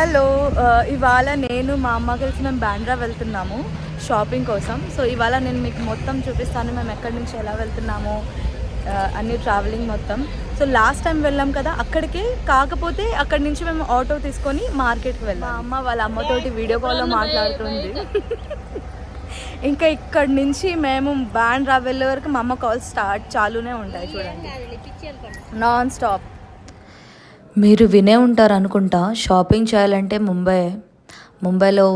Hello, ఇవాళ నేను మా అమ్మ కలిసి మేము బాండ్రా వెళ్తున్నాము షాపింగ్ కోసం. సో ఇవాళ నేను మీకు మొత్తం చూపిస్తాను, మేము ఎక్కడి నుంచి ఎలా వెళ్తున్నాము, అన్ని ట్రావెలింగ్ మొత్తం. సో లాస్ట్ టైం వెళ్ళాం కదా అక్కడికి, కాకపోతే అక్కడి నుంచి మేము ఆటో తీసుకొని మార్కెట్కి వెళ్ళాం. మా అమ్మ వాళ్ళ అమ్మతోటి వీడియో కాల్లో మాట్లాడుతుంది. ఇంకా ఇక్కడి నుంచి మేము బాండ్రా వెళ్ళే వరకు మా అమ్మ కాల్స్ చాలునే ఉంటాయి, చూడండి, నాన్ స్టాప్. మీరు వినే ఉంటారు అనుకుంటా, షాపింగ్ చేయాలంటే ముంబైలో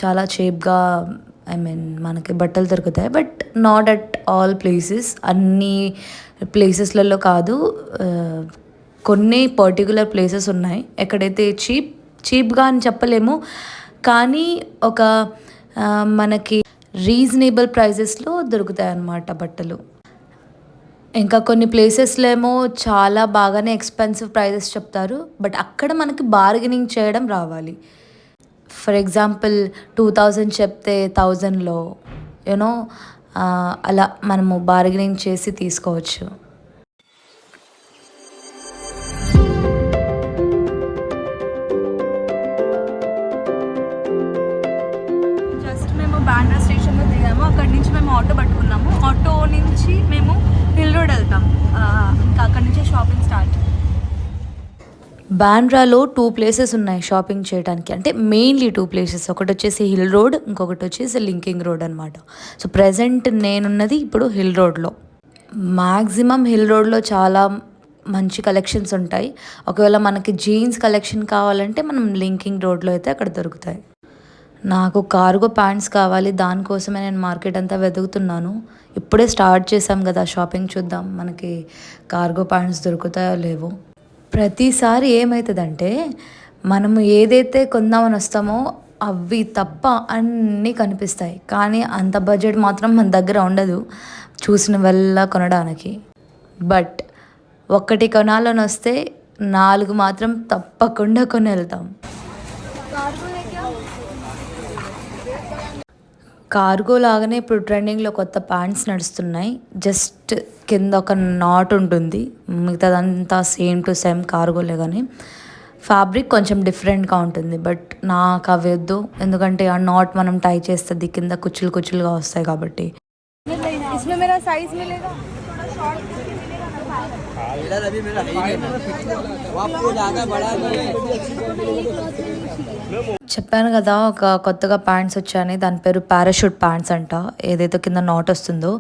చాలా చీప్గా మనకి బట్టలు దొరుకుతాయి. But not at all places, అన్ని ప్లేసెస్లలో కాదు. కొన్ని పర్టికులర్ ప్లేసెస్ ఉన్నాయి ఎక్కడైతే చీప్గా అని చెప్పలేము, కానీ ఒక మనకి రీజనబుల్ ప్రైజెస్లో దొరుకుతాయి అన్నమాట బట్టలు. ఇంకా కొన్ని ప్లేసెస్లో ఏమో చాలా బాగానే ఎక్స్పెన్సివ్ ప్రైజెస్ చెప్తారు, బట్ అక్కడ మనకి బార్గెనింగ్ చేయడం రావాలి. ఫర్ ఎగ్జాంపుల్ 2000 చెప్తే 1000లో యూనో అలా మనము బార్గెనింగ్ చేసి తీసుకోవచ్చు. జస్ట్ మేము బాండ్రా స్టేషన్లో దిగాము, అక్కడి నుంచి మేము ఆటో పట్టుకున్నాము. ఆటో నుంచి మేము హిల్ రోడ్ వెళ్తాం, ఇంకా అక్కడి నుంచే షాపింగ్ స్టార్ట్. బాండ్రాలో 2 ప్లేసెస్ ఉన్నాయి షాపింగ్ చేయడానికి, అంటే మెయిన్లీ 2 ప్లేసెస్. ఒకటి వచ్చేసి హిల్ రోడ్, ఇంకొకటి వచ్చేసి లింకింగ్ రోడ్ అనమాట. సో ప్రజెంట్ నేనున్నది ఇప్పుడు హిల్ రోడ్లో. మ్యాక్సిమం హిల్ రోడ్లో చాలా మంచి కలెక్షన్స్ ఉంటాయి. ఒకవేళ మనకి జీన్స్ కలెక్షన్ కావాలంటే మనం లింకింగ్ రోడ్లో అయితే అక్కడ దొరుకుతాయి. నాకు కార్గో ప్యాంట్స్ కావాలి, దానికోసమే నేను మార్కెట్ అంతా వెతుకుతున్నాను. ఇప్పుడే స్టార్ట్ చేసాం కదా షాపింగ్, చూద్దాం మనకి కార్గో ప్యాంట్స్ దొరుకుతాయో లేవో. ప్రతిసారి ఏమవుతుందంటే మనము ఏదైతే కొందామని వస్తామో అవి తప్ప అన్నీ కనిపిస్తాయి, కానీ అంత బడ్జెట్ మాత్రం మన దగ్గర ఉండదు చూసిన వల్ల కొనడానికి. బట్ ఒక్కటి కొనాలని వస్తే 4 మాత్రం తప్పకుండా కొని వెళ్తాం. కార్గో లాగానే ఇప్పుడు ట్రెండింగ్లో కొత్త ప్యాంట్స్ నడుస్తున్నాయి. జస్ట్ కింద ఒక నాట్ ఉంటుంది, మిగతాదంతా సేమ్ టు సేమ్ కార్గోలే, కానీ ఫ్యాబ్రిక్ కొంచెం డిఫరెంట్గా ఉంటుంది. బట్ నాకు అవి వద్దు, ఎందుకంటే ఆ నాట్ మనం టై చేస్తుంది, కింద కుచ్చులుగా వస్తాయి కాబట్టి. చెప్పాను కదా ఒక కొత్తగా ప్యాంట్స్ వచ్చాయని, దాని పేరు పారాషూట్ ప్యాంట్స్ అంట. ఏదైతే కింద నాట్ వస్తుందో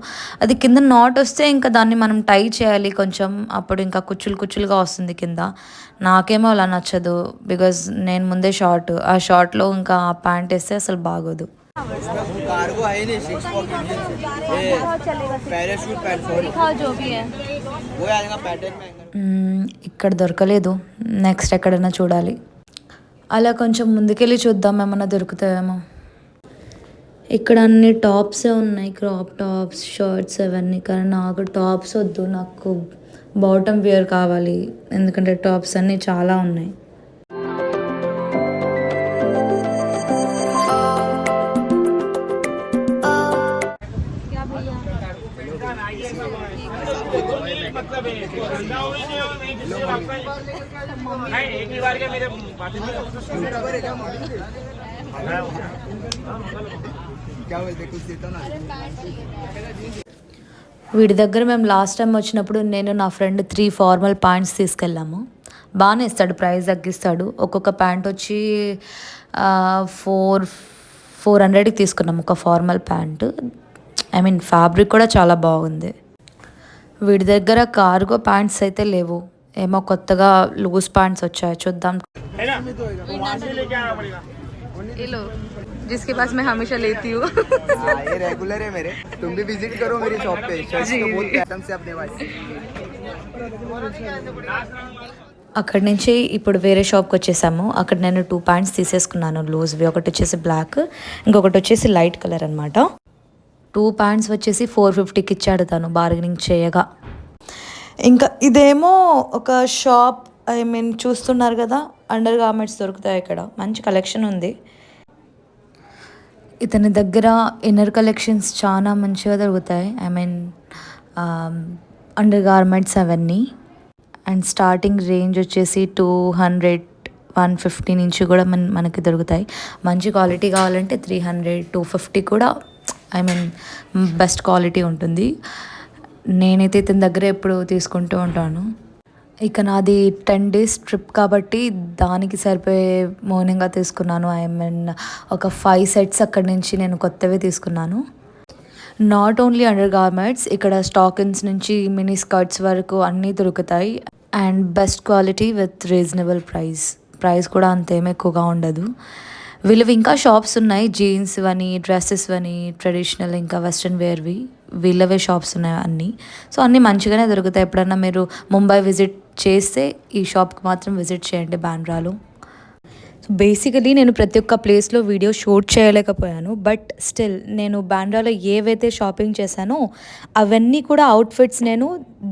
అది, కింద నాట్ వస్తే ఇంకా దాన్ని మనం టై చేయాలి కొంచెం, అప్పుడు ఇంకా కుచ్చులుగా వస్తుంది కింద. నాకేమో అలా నచ్చదు, బికాజ్ నేను ముందే ఆ షార్ట్లో ఇంకా ఆ ప్యాంట్ వేస్తే అసలు బాగోదు. ఇక్కడ దొరకలేదు, నెక్స్ట్ ఎక్కడైనా చూడాలి. అలా కొంచెం ముందుకెళ్ళి చూద్దాం, ఏమన్నా దొరుకుతాయేమో. ఇక్కడ అన్ని టాప్సే ఉన్నాయి, క్రాప్ టాప్స్, షర్ట్స్ అవన్నీ. కానీ నాకు టాప్స్ వద్దు, నాకు బాటమ్ వేర్ కావాలి, ఎందుకంటే టాప్స్ అన్నీ చాలా ఉన్నాయి. వీడి దగ్గర మేము లాస్ట్ టైం వచ్చినప్పుడు నేను నా ఫ్రెండ్ 3 ఫార్మల్ ప్యాంట్స్ తీసుకెళ్ళాము. బాగానే ఇస్తాడు, ప్రైస్ తగ్గిస్తాడు. ఒక్కొక్క ప్యాంట్ వచ్చి 400కి తీసుకున్నాము ఒక ఫార్మల్ ప్యాంటు. ఫ్యాబ్రిక్ కూడా చాలా బాగుంది. వీడి దగ్గర కార్గో ప్యాంట్స్ అయితే లేవు, ఏమో కొత్తగా లూజ్ ప్యాంట్స్ వచ్చాయి, చూద్దాం. जिसके पास मैं हमेशा लेती हूँ। ये रेगुलर है मेरे, तुम भी विजिट करो मेरी शॉप पे, शर्ट्स तो बहुत पैटर्न से अपने पास। అక్కడి నుంచి ఇప్పుడు వేరే షాప్కి వచ్చేసాము. అక్కడ నేను 2 ప్యాంట్స్ తీసేసుకున్నాను లూజ్వి. ఒకటి వచ్చేసి బ్లాక్, ఇంకొకటి వచ్చేసి లైట్ కలర్ అనమాట. 2 ప్యాంట్స్ వచ్చేసి 450కి ఇచ్చాడు తను బార్గెనింగ్ చేయగా. ఇంకా ఇదేమో ఒక షాప్, చూస్తున్నారు కదా, అండర్ గార్మెంట్స్ దొరుకుతాయి ఇక్కడ, మంచి కలెక్షన్ ఉంది. ఇతని దగ్గర ఇన్నర్ కలెక్షన్స్ చాలా మంచిగా దొరుకుతాయి, అండర్ గార్మెంట్స్ అవన్నీ. అండ్ స్టార్టింగ్ రేంజ్ వచ్చేసి 200 150 నుంచి కూడా మనకి దొరుకుతాయి. మంచి క్వాలిటీ కావాలంటే 300, 250 కూడా బెస్ట్ క్వాలిటీ ఉంటుంది. నేనైతే ఇతని దగ్గర ఎప్పుడు తీసుకుంటూ ఉంటాను. ఇక నాది 10 days ట్రిప్ కాబట్టి దానికి సరిపోయే మౌనంగా తీసుకున్నాను. ఒక 5 sets అక్కడి నుంచి నేను కొత్తవి తీసుకున్నాను. నాట్ ఓన్లీ అండర్ గార్మెంట్స్, ఇక్కడ స్టాకిన్స్ నుంచి మినీ స్కర్ట్స్ వరకు అన్నీ దొరుకుతాయి. And best quality with reasonable price కూడా అంతేం ఎక్కువగా ఉండదు. వీళ్ళవి ఇంకా షాప్స్ ఉన్నాయి, జీన్స్ అని, డ్రెస్సెస్ అని, ట్రెడిషనల్ ఇంకా వెస్ట్రన్ వేర్వి వీళ్ళవే షాప్స్ ఉన్నాయి అన్నీ. సో అన్నీ మంచిగానే దొరుకుతాయి. ఎప్పుడన్నా మీరు ముంబై విజిట్ చేస్తే ఈ షాప్కి మాత్రం విజిట్ చేయండి బాంద్రాలో. సో బేసికలీ నేను ప్రతి ఒక్క ప్లేస్లో వీడియో షూట్ చేయలేకపోయాను, బట్ స్టిల్ నేను బాంద్రాలో ఏవైతే షాపింగ్ చేశానో అవన్నీ కూడా అవుట్ఫిట్స్ నేను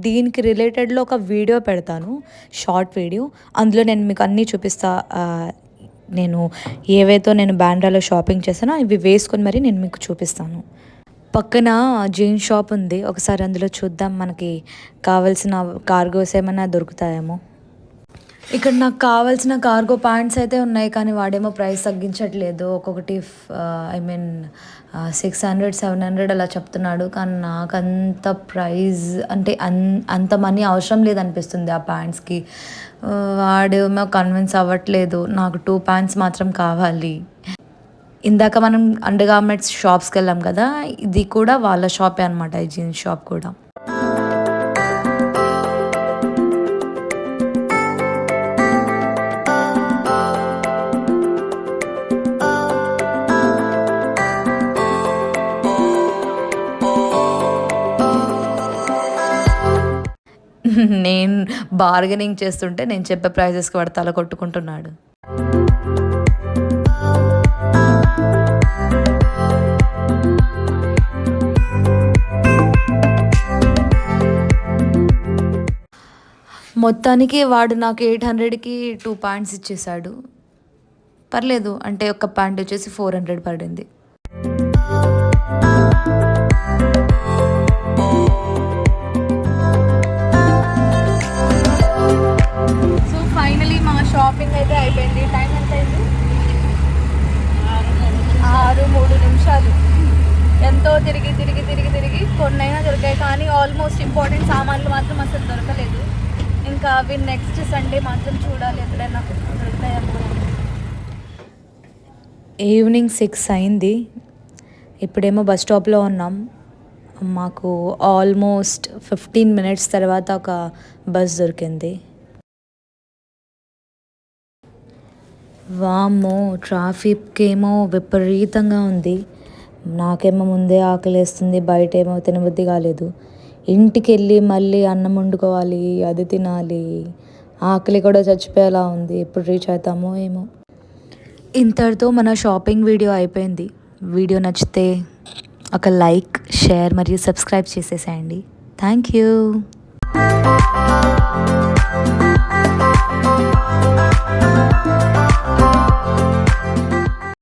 దీనికి రిలేటెడ్లో ఒక వీడియో పెడతాను, షార్ట్ వీడియో. అందులో నేను మీకు అన్నీ చూపిస్తా. నేను ఏవైతే నేను బాంద్రాలో షాపింగ్ చేశానో ఇవి వేసుకొని మరి నేను మీకు చూపిస్తాను. పక్కన జీన్స్ షాప్ ఉంది, ఒకసారి అందులో చూద్దాం మనకి కావాల్సిన కార్గోస్ ఏమైనా దొరుకుతాయేమో. ఇక్కడ నాకు కావాల్సిన కార్గో ప్యాంట్స్ అయితే ఉన్నాయి, కానీ వాడేమో ప్రైస్ తగ్గించట్లేదు. ఒక్కొక్కటి 600, 700 అలా చెప్తున్నాడు. కానీ నాకు అంత ప్రైస్ అంటే అంత మనీ అవసరం లేదనిపిస్తుంది ఆ ప్యాంట్స్కి. వాడేమో కన్విన్స్ అవ్వట్లేదు. నాకు 2 ప్యాంట్స్ మాత్రం కావాలి. ఇందాక మనం అండర్ గార్మెంట్స్ షాప్స్కి వెళ్ళాం కదా, ఇది కూడా వాళ్ళ షాపే అనమాట, ఈ జీన్స్ షాప్ కూడా. నేను బార్గెనింగ్ చేస్తుంటే నేను చెప్పే ప్రైజెస్కి వాడు తల కొట్టుకుంటున్నాడు. మొత్తానికి వాడు నాకు 800కి 2 ప్యాంట్స్ ఇచ్చేసాడు. పర్లేదు, అంటే ఒక ప్యాంట్ వచ్చేసి 400 పడింది. సో ఫైనలీ మా షాపింగ్ అయితే అయిపోయింది. టైం ఎంత అయింది? 6:03. ఎంతో తిరిగి కొన్నైనా దొరికాయి, కానీ ఆల్మోస్ట్ ఇంపార్టెంట్ సామాన్లు మాత్రం అసలు దొరకలేదు. ఇంకా అవి నెక్స్ట్ సండే మాత్రం చూడాలి ఎక్కడైనా దొరుకుతాయేమో. ఈవినింగ్ 6 అయింది. ఇప్పుడేమో బస్ స్టాప్లో ఉన్నాం. మాకు ఆల్మోస్ట్ 15 minutes తర్వాత ఒక బస్ దొరికింది. వామ్మో, ట్రాఫిక్ ఏమో విపరీతంగా ఉంది. నాకేమో ముందే ఆకలేస్తుంది, బయట ఏమో తినబుద్ధి కాలేదు. ఇంటికి వెళ్ళి మళ్ళీ అన్నం వండుకోవాలి, అది తినాలి. ఆకలి కూడా చచ్చిపోయేలా ఉంది. ఎప్పుడు రీచ్ అవుతామో ఏమో. ఇంతటితో మన షాపింగ్ వీడియో అయిపోయింది. వీడియో నచ్చితే ఒక లైక్, షేర్ మరియు సబ్స్క్రైబ్ చేసేసేయండి. Thank you.